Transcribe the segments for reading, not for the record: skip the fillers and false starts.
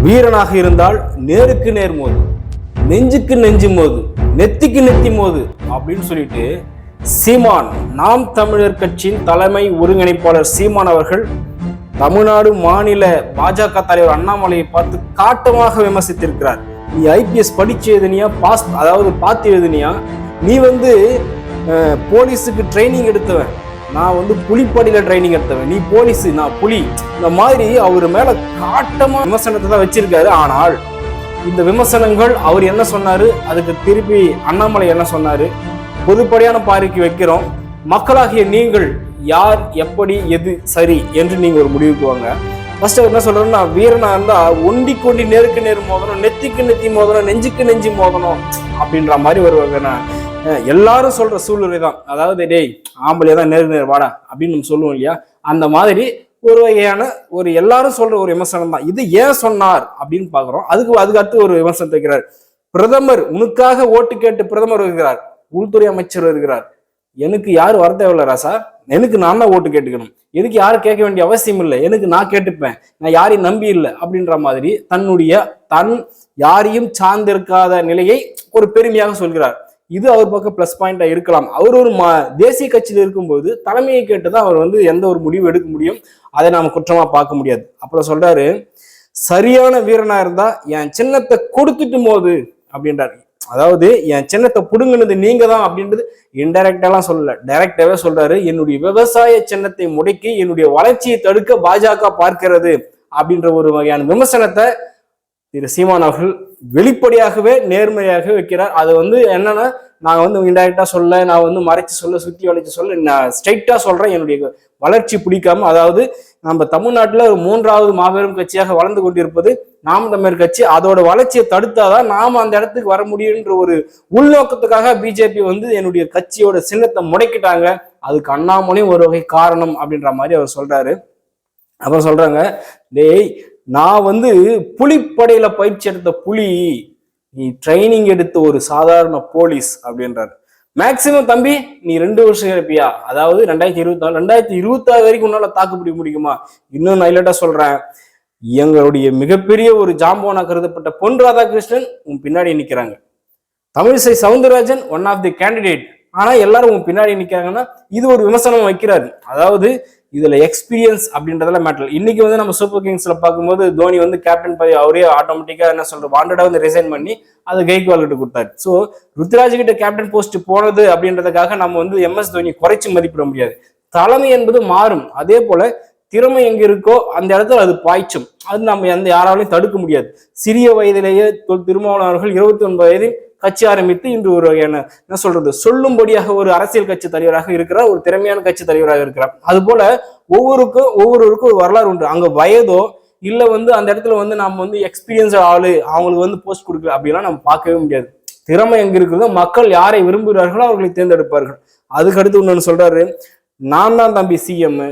வீரனாக இருந்தால் நேருக்கு நேர் மோது, நெஞ்சுக்கு நெஞ்சு மோது, நெத்திக்கு நெத்தி மோது அப்படின்னு சொல்லிட்டு சீமான், நாம் தமிழர் கட்சியின் தலைமை ஒருங்கிணைப்பாளர் சீமான் அவர்கள் தமிழ்நாடு மாநில பாஜக தலைவர் அண்ணாமலையை பார்த்து காட்டமாக விமர்சித்திருக்கிறார். நீ ஐபிஎஸ் படிச்சு எழுதினியா, பார்த்து எழுதினியா, நீ போலீஸுக்கு ட்ரைனிங் எடுத்தவன், நான் புலிப்படியில ட்ரைனிங் எடுத்தவன், நீ போலீஸ் நான் புலி, இந்த மாதிரி அவர் மேல காட்டமா விமர்சனத்தை தான் வச்சிருக்காரு. ஆனால் இந்த விமர்சனங்கள் அவர் என்ன சொன்னாரு, அதுக்கு திருப்பி அண்ணாமலை என்ன சொன்னாரு, பொதுப்படையான பார்வைக்கு வைக்கிறோம். மக்களாகிய நீங்கள் யார், எப்படி, எது சரி என்று நீங்க ஒரு முடிவுக்கு வாங்க. ஃபர்ஸ்ட் அவர் என்ன சொல்றாருன்னா, வீரனா இருந்தா ஒண்டி கொண்டி நேருக்கு நேர் மோதணும், நெத்திக்கு நெத்தி மோதணும், நெஞ்சுக்கு நெஞ்சு மோதணும் அப்படின்ற மாதிரி ஒரு எல்லாரும் சொல்ற சூழ்நிலை தான். அதாவது டேய் ஆம்பளையா தான் நேரு நேர் வாடா அப்படின்னு நம்ம சொல்லுவோம் இல்லையா, அந்த மாதிரி ஒரு வகையான எல்லாரும் சொல்ற ஒரு விமர்சனம் தான். இது ஏன் சொன்னார் அப்படின்னு பாக்குறோம். அதுக்கு அடுத்து ஒரு விமர்சனத்தை வைக்கிறார். பிரதமர் உனக்காக ஓட்டு கேட்டு பிரதமர் இருக்கிறார், உள்துறை அமைச்சர் இருக்கிறார், எனக்கு யாரு வர தேவையில்ல ராசா, எனக்கு நான் தான் ஓட்டு கேட்டுக்கணும், எனக்கு யாரும் கேட்க வேண்டிய அவசியம் இல்லை, எனக்கு நான் கேட்டுப்பேன், நான் யாரையும் நம்பி இல்லை அப்படின்ற மாதிரி தன் யாரையும் சார்ந்திருக்காத நிலையை ஒரு பெருமையாக சொல்கிறார். இது அவர் பக்கம் பிளஸ் பாயிண்டா இருக்கலாம். அவர் ஒரு தேசிய கட்சியில் இருக்கும்போது தலைமையை கேட்டுதான் அவர் எந்த ஒரு முடிவு எடுக்க முடியும், அதை நாம குற்றமா பார்க்க முடியாது. அப்புறம் சொல்றாரு, சரியான வீரனா இருந்தா என் சின்னத்தை கொடுத்துட்டு போது அப்படின்றாரு. அதாவது என் சின்னத்தை புடுங்கினது நீங்க தான் அப்படின்றது இன்டைரக்டாலாம் சொல்லல, டைரக்டாவே சொல்றாரு. என்னுடைய விவசாய சின்னத்தை முடக்கி என்னுடைய வளர்ச்சியை தடுக்க பாஜக பார்க்கிறது அப்படின்ற ஒரு வகையான விமர்சனத்தை திரு சீமான் அவர்கள் வெளிப்படையாகவே நேர்மையாக வைக்கிறார். அது என்னன்னா, நான் இன்டைரக்டா சொல்ல, நான் மறைச்சு சொல்ல, சுத்தி வளைச்சு சொல்ல, நான் ஸ்ட்ரைட்டா சொல்றேன். என்னுடைய வளர்ச்சி பிடிக்காம, அதாவது நம்ம தமிழ்நாட்டுல ஒரு 3வது மாபெரும் கட்சியாக வளர்ந்து கொண்டிருப்பது நாம் தமிழர் கட்சி, அதோட வளர்ச்சியை தடுத்தாதான் நாம அந்த இடத்துக்கு வர முடியுன்ற ஒரு உள்நோக்கத்துக்காக பிஜேபி என்னுடைய கட்சியோட சின்னத்தை முடக்கிட்டாங்க, அதுக்கு அண்ணாமலையும் ஒரு வகை காரணம் அப்படின்ற மாதிரி அவர் சொல்றாரு. அப்புறம் சொல்றாங்க, டேய் நான் புலிப்படையில பயிற்சி எடுத்த புலி, நீ ட்ரைனிங் எடுத்த ஒரு சாதாரண போலீஸ் அப்படின்றாரு. மேக்சிமம் தம்பி நீ 2 வருஷம் இருப்பியா, அதாவது 2026 வரைக்கும் உன்னால தாக்குப்பிடிக்க முடியுமா? இன்னும் ஹைலைட்டா சொல்றேன், எங்களுடைய மிகப்பெரிய ஒரு ஜாம்போனா கருதப்பட்ட பொன் ராதாகிருஷ்ணன் உன் பின்னாடி நிக்கிறாங்க, Tamilisai Soundararajan one of the candidate, ஆனா எல்லாரும் உன் பின்னாடி நிக்கிறாங்கன்னா இது ஒரு விமர்சனம் வைக்கிறாரு. அதாவது இதுல எக்ஸ்பீரியன்ஸ் அப்படின்றதெல்லாம் மேட்டர். இன்னைக்கு நம்ம சூப்பர் கிங்ஸ்ல பார்க்கும்போது தோனி கேப்டன் பதவி அவரே ஆட்டோமேட்டிக்கா என்ன சொல்ற வாண்டடா ரிசைன் பண்ணி அதை கெய்க்வால் கிட்ட கொடுத்தாரு. ஸோ ருத்ராஜ் கிட்ட கேப்டன் போஸ்ட் போனது அப்படின்றதுக்காக நம்ம எம்எஸ் தோனி குறைச்சு மதிப்பிட முடியாது. தலைமை என்பது மாறும். அதே போல திறமை எங்க இருக்கோ அந்த இடத்துல அது பாய்ச்சும். அது நம்ம யாராலையும் தடுக்க முடியாது. சிறிய வயதிலேயே திருமாவளவன் அவர்கள் 29 வயதில் கட்சி ஆரம்பித்து இன்று ஒரு என்ன சொல்றது சொல்லும்படியாக ஒரு அரசியல் கட்சி தலைவராக இருக்கிறார், ஒரு திறமையான கட்சி தலைவராக இருக்கிறார். அது போல ஒவ்வொருவருக்கும் ஒரு வரலாறு உண்டு. அங்க வயதோ இல்ல அந்த இடத்துல நம்ம எக்ஸ்பீரியன்ஸ் ஆளு அவங்களுக்கு போஸ்ட் கொடுக்கல அப்படிலாம் நம்ம பார்க்கவே முடியாது. திறமை எங்க இருக்கிறதோ, மக்கள் யாரை விரும்புகிறார்களோ அவர்களை தேர்ந்தெடுப்பார்கள். அதுக்கு அடுத்து இன்னொன்னு சொல்றாரு, நான் தான் தம்பி சிஎம்,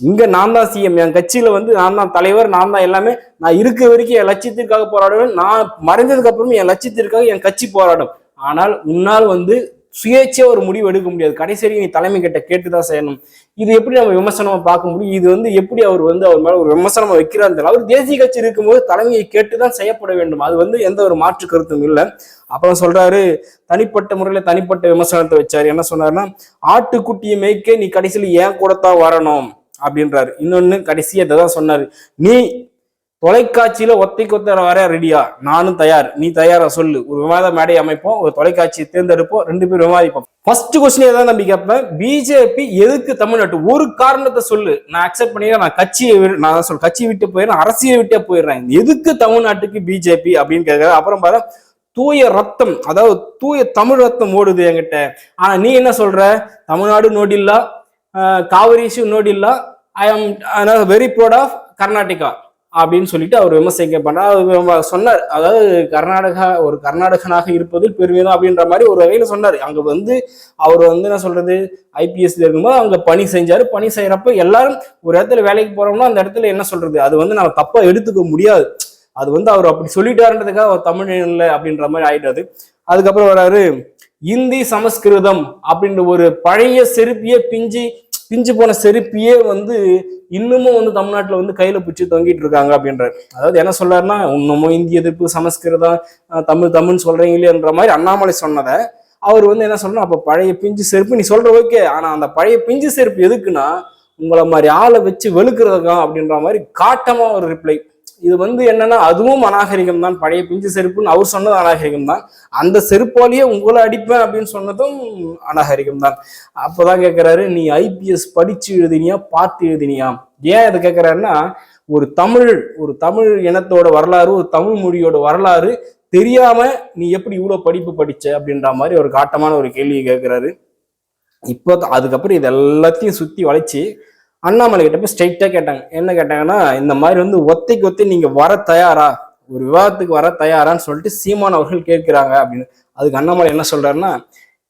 இங்க நான் தான் சிஎம், என் கட்சியில நான் தான் தலைவர், நான் தான் எல்லாமே, நான் இருக்க வரைக்கும் என் லட்சியத்திற்காக போராடுவேன், நான் மறைஞ்சதுக்கு அப்புறமே என் லட்சியத்திற்காக என் கட்சி போராடும். ஆனால் உன்னால் சுயேட்சையா ஒரு முடிவு எடுக்க முடியாது, கடைசி நீ தலைமை கிட்ட கேட்டுதான் செய்யணும். இது எப்படி நம்ம விமர்சனமா பார்க்க முடியும்? இது எப்படி அவர் அவர் மேல ஒரு விமர்சனமா வைக்கிறார்? அவர் தேசிய கட்சி இருக்கும்போது தலைமையை கேட்டுதான் செய்யப்பட வேண்டும். அது எந்த ஒரு மாற்று கருத்தும் இல்லை. அப்புறம் சொல்றாரு, தனிப்பட்ட முறையில தனிப்பட்ட விமர்சனத்தை வச்சாரு. என்ன சொன்னாருன்னா, ஆட்டுக்குட்டியை மேய்க்க நீ கடைசியில ஏன் கூடத்தான் வரணும் அப்படின்றாரு. இன்னொன்னு கடைசியா தான் சொன்னாரு, நீ தொலைக்காட்சியில ஒத்தைக்கு வர ரெடியா? நானும் தயார், நீ தயாரா சொல்லு, ஒரு விவாத மேடை அமைப்போம், ஒரு தொலைக்காட்சியை தேர்ந்தெடுப்போம், 2 பேரும் விவாதிப்போம். ஃபர்ஸ்ட் கொஸ்டின் ஏதாவது நம்பி கேட்பேன், பிஜேபி எதுக்கு தமிழ்நாட்டு ஒரு காரணத்தை சொல்லு, நான் அக்செப்ட் பண்ணிக்கிறேன், நான் கட்சி விட்டு போயிடுறேன், அரசியல் விட்டே போயிடுறேன், எதுக்கு தமிழ்நாட்டுக்கு பிஜேபி அப்படின்னு கேட்கறேன். அப்புறம் பாரு, தூய ரத்தம், அதாவது தூய தமிழ் ரத்தம் ஓடுது என்கிட்ட, ஆனா நீ என்ன சொல்ற, Tamil Nadu நோடில்லா, Kaveri issue நோடில்லா, I am very proud of Karnataka அப்படின்னு சொல்லிட்டு அவர் விமர்சிக்க பண்ணார் சொன்னார். அதாவது கர்நாடகா ஒரு கர்நாடகனாக இருப்பதில் பெருமிதம் அப்படின்ற மாதிரி ஒரு வகையில சொன்னார். அங்க அவர் என்ன சொல்றது, ஐபிஎஸ்ல இருக்கும்போது அங்க பணி செஞ்சாரு. பணி செய்யறப்ப எல்லாரும் ஒரு இடத்துல வேலைக்கு போறோம்னா அந்த இடத்துல என்ன சொல்றது, அது நம்ம தப்பா எடுத்துக்க முடியாது. அது அவர் அப்படி சொல்லிட்டாருன்றதுக்காக அவர் தமிழ் இல்லை அப்படின்ற மாதிரி ஆயிட்டாரு. அதுக்கப்புறம் வராரு, இந்தி சமஸ்கிருதம் அப்படின்ற ஒரு பழைய செருப்பிய பிஞ்சு போன செருப்பியே வந்து இன்னமும் வந்து தமிழ்நாட்டுல வந்து கையில பிடிச்சி தொங்கிட்டு இருக்காங்க அப்படின்றாரு. அதாவது என்ன சொல்றாருன்னா, இன்னமும் இந்திய எதிர்ப்பு, சமஸ்கிருதம், தமிழ் சொல்றீங்களேன்ற மாதிரி அண்ணாமலை சொன்னதை அவர் வந்து என்ன சொல்றா, அப்ப பழைய பிஞ்சு செருப்பு நீ சொல்ற ஓகே, ஆனா அந்த பழைய பிஞ்சு செருப்பு எதுக்குன்னா உங்களை மாதிரி ஆளை வச்சு வெளுக்கிறதுக்கா அப்படின்ற மாதிரி காட்டமா ஒரு ரிப்ளை. இது வந்து என்னன்னா அதுவும் அநாகரிகம் தான். பழைய பிஞ்சு செருப்புன்னு அவர் சொன்னது அநாகரிகம் தான். அந்த செருப்பாலேயே உங்களை அடிப்பேன் அப்படின்னு சொன்னதும் அநாகரிகம் தான். அப்பதான் கேட்கிறாரு, நீ ஐபிஎஸ் படிச்சு எழுதினியா பார்த்து எழுதினியா? ஏன் இதை கேட்கிறாருன்னா, ஒரு தமிழ் இனத்தோட வரலாறு, ஒரு தமிழ் மொழியோட வரலாறு தெரியாம நீ எப்படி இவ்வளவு படிப்பு படிச்ச அப்படின்ற மாதிரி ஒரு காட்டமான ஒரு கேள்வியை கேட்கிறாரு. இப்போ அதுக்கப்புறம் இது எல்லாத்தையும் சுத்தி வளைச்சு அண்ணாமலை கிட்ட போய் ஸ்ட்ரைட்டா கேட்டாங்க. என்ன கேட்டாங்கன்னா, இந்த மாதிரி வந்து ஒத்தைக்கு ஒத்தை நீங்க வர தயாரா, ஒரு விவாதத்துக்கு வர தயாரான்னு சொல்லிட்டு சீமான் அவர்கள் கேட்கிறாங்க அப்படின்னு. அதுக்கு அண்ணாமலை என்ன சொல்றாருன்னா,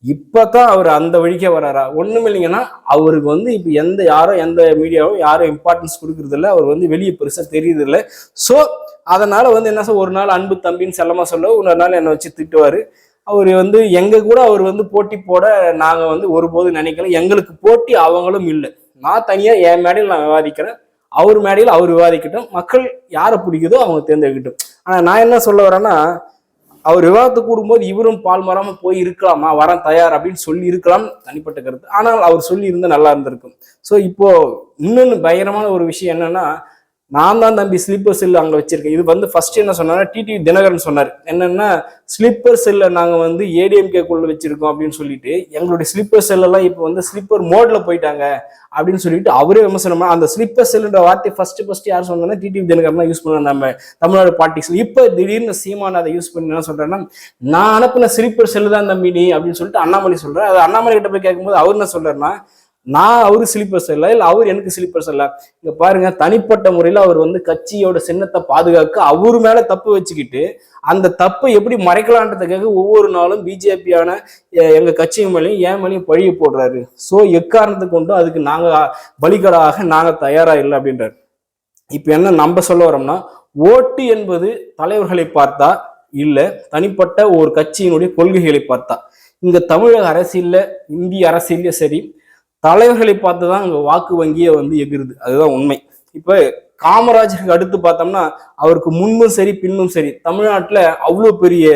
இப்பதான் அவர் அந்த வழிக்கே வர்றாரா? ஒண்ணுமே இல்லைங்கன்னா, அவருக்கு வந்து இப்ப எந்த மீடியாவும் யாரும் இம்பார்ட்டன்ஸ் கொடுக்கறது இல்லை. அவர் வந்து வெளியே பெருசா தெரியுது இல்லை. ஸோ அதனால வந்து என்ன ஒரு நாள் அன்பு தம்பின்னு செல்லமா சொல்ல, இன்னொரு நாள் என்னை வச்சு திட்டுவாரு. அவர் வந்து எங்க கூட அவர் வந்து போட்டி போட நாங்க வந்து ஒருபோது நினைக்கல. எங்களுக்கு போட்டி அவங்களும் இல்லை. நான் தனியா என் மேடையில் நான் விவாதிக்கிறேன், அவர் மேடையில் அவர் விவாதிக்கட்டும், மக்கள் யாரை பிடிக்குதோ அவங்க தேர்ந்தெடுக்கட்டும். ஆனா நான் என்ன சொல்ல வரேன்னா, அவர் விவாதத்துக்கு கூடும்போது இவரும் பால் மராம போய் இருக்கலாமா, வர தயார் அப்படின்னு சொல்லி இருக்கலாம், தனிப்பட்ட கருத்து. ஆனால் அவர் சொல்லி இருந்தா நல்லா இருந்திருக்கும். ஸோ இப்போ இன்னொன்னு பயங்கரமான ஒரு விஷயம் என்னன்னா, நான் தான் தம்பி ஸ்லீப்பர் செல் அங்கே வச்சிருக்கேன். இது வந்து ஃபர்ஸ்ட் என்ன சொன்னாங்கன்னா, டிடிவி தினகரன் சொன்னார். என்னன்னா, ஸ்லீப்பர் செல்லை நாங்கள் வந்து ஏடிஎம்கேக்குள்ள வச்சிருக்கோம் அப்படின்னு சொல்லிட்டு, எங்களுடைய ஸ்லீப்பர் செல்லெல்லாம் இப்போ வந்து ஸ்லீப்பர் மோட்ல போயிட்டாங்க அப்படின்னு சொல்லிட்டு அவரே விமர்சனமா. அந்த ஸ்லீப்பர் செல்லுன்ற வார்த்தை ஃபர்ஸ்ட் யார் சொன்னா, டிடிவி தினகரன் தான் யூஸ் பண்ண நம்ம தமிழ்நாடு பாலிடிக்ஸ்ல. இப்போ திடீர்னு சீமான் அதை யூஸ் பண்ணி என்ன சொல்றேன்னா, நான் அனுப்பின ஸ்லீப்பர் செல்லு தான் தம்பி நீ அப்படின்னு சொல்லிட்டு அண்ணாமலை சொல்றேன். அது அண்ணாமலை கிட்ட போய் கேட்கும்போது அவர் என்ன சொல்றாருன்னா, நான் அவரு ஸ்லீப்பர் செல்ல இல்லை அவர் எனக்கு ஸ்லீப்பர் செல்ல. இங்க பாருங்க, தனிப்பட்ட முறையில அவர் வந்து கட்சியோட சின்னத்தை பாதுகாக்க அவரு மேல தப்பு வச்சுக்கிட்டு அந்த தப்பை எப்படி மறைக்கலான்றதுக்காக ஒவ்வொரு நாளும் பிஜேபியான எங்க கட்சி மேலேயும் என் மேலேயும் பழிய போடுறாரு. ஸோ எக்காரணத்தை கொண்டு அதுக்கு நாங்க பலிகடாக நாங்க தயாரா இல்லை அப்படின்றாரு. இப்ப என்ன நம்ம சொல்ல வரோம்னா, ஓட்டு என்பது தலைவர்களை பார்த்தா இல்ல தனிப்பட்ட ஒரு கட்சியினுடைய கொள்கைகளை பார்த்தா. இங்க தமிழக அரசியல்ல, இந்திய அரசியல்ல சரி, தலைவர்களை பார்த்துதான் அங்க வாக்கு வங்கியை வந்து எகிருது. அதுதான் உண்மை. இப்ப காமராஜருக்கு அடுத்து பார்த்தோம்னா, அவருக்கு முன்பும் சரி பின்னும் சரி தமிழ்நாட்டுல அவ்வளவு பெரிய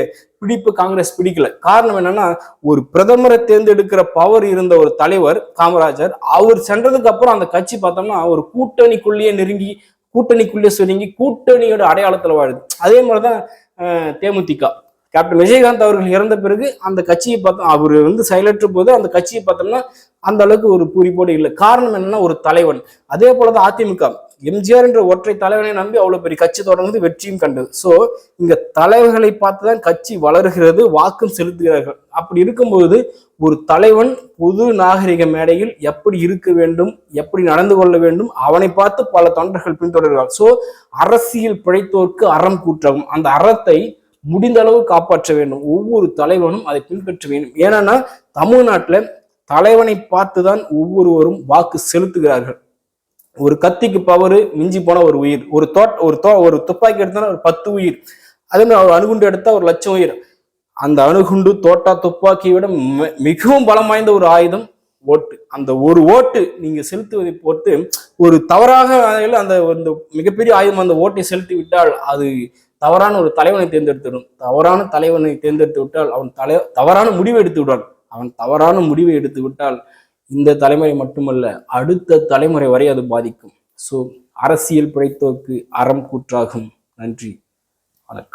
பிடிப்பு காங்கிரஸ் பிடிக்கல. காரணம் என்னன்னா, ஒரு பிரதமரை தேர்ந்தெடுக்கிற பவர் இருந்த ஒரு தலைவர் காமராஜர். அவர் சென்றதுக்கு அப்புறம் அந்த கட்சி பார்த்தோம்னா ஒரு கூட்டணிக்குள்ளேயே நெருங்கி, கூட்டணிக்குள்ளேயே சுருங்கி, கூட்டணியோட அடையாளத்துல வாழுது. அதே மாதிரிதான் தேமுதிக. கேப்டன் விஜயகாந்த் அவர்கள் இறந்த பிறகு அந்த கட்சியை பார்த்தோம், அவர் வந்து செயலற்ற போது அந்த கட்சியை பார்த்தோம்னா அந்த அளவுக்கு ஒரு பூரிப்போடு இல்லை. காரணம் என்னன்னா, ஒரு தலைவன். அதே போலதான் அதிமுக. எம்ஜிஆர் என்ற ஒற்றை தலைவனை நம்பி அவ்வளவு பெரிய கட்சி தொடங்குது, வெற்றியும் கண்டது. சோ இங்க தலைவர்களை பார்த்துதான் கட்சி வளர்கிறது, வாக்கும் செலுத்துகிறார்கள். அப்படி இருக்கும்போது ஒரு தலைவன் பொது நாகரிக மேடையில் எப்படி இருக்க வேண்டும், எப்படி நடந்து கொள்ள வேண்டும், அவனை பார்த்து பல தொண்டர்கள் பின்தொடர்கிறார்கள். சோ அரசியல் பிழைத்தோர்க்கு அறம் கூற்றவும், அந்த அறத்தை முடிந்த அளவு காப்பாற்ற வேண்டும். ஒவ்வொரு தலைவனும் அதை பின்பற்ற வேண்டும். ஏன்னா தமிழ்நாட்டுல தலைவனை பார்த்துதான் ஒவ்வொருவரும் வாக்கு செலுத்துகிறார்கள். ஒரு கத்திக்கு பவரு மிஞ்சி போன ஒரு உயிர், ஒரு துப்பாக்கி எடுத்தா ஒரு 10 உயிர், அதே மாதிரி ஒரு அணுகுண்டு எடுத்தா ஒரு 1,00,000 உயிர். அந்த அணுகுண்டு, தோட்டா, துப்பாக்கியை விட மிகவும் பலம் வாய்ந்த ஒரு ஆயுதம் ஓட்டு. அந்த ஒரு ஓட்டு நீங்க செலுத்துவதை பொறுத்து ஒரு தவறாக அந்த மிகப்பெரிய ஆயுதம் அந்த ஓட்டை செலுத்தி விட்டால் அது தவறான ஒரு தலைவனை தேர்ந்தெடுத்துவிடும். தவறான தலைவனை தேர்ந்தெடுத்து விட்டால் அவன் தவறான முடிவை எடுத்து விடுவான். அவன் தவறான முடிவை எடுத்து விட்டால் இந்த தலைமுறை மட்டுமல்ல, அடுத்த தலைமுறை வரை அது பாதிக்கும். ஸோ அரசியல் பிழைத்தோர்க்கு அறம் கூற்றாகும். நன்றி, வணக்கம்.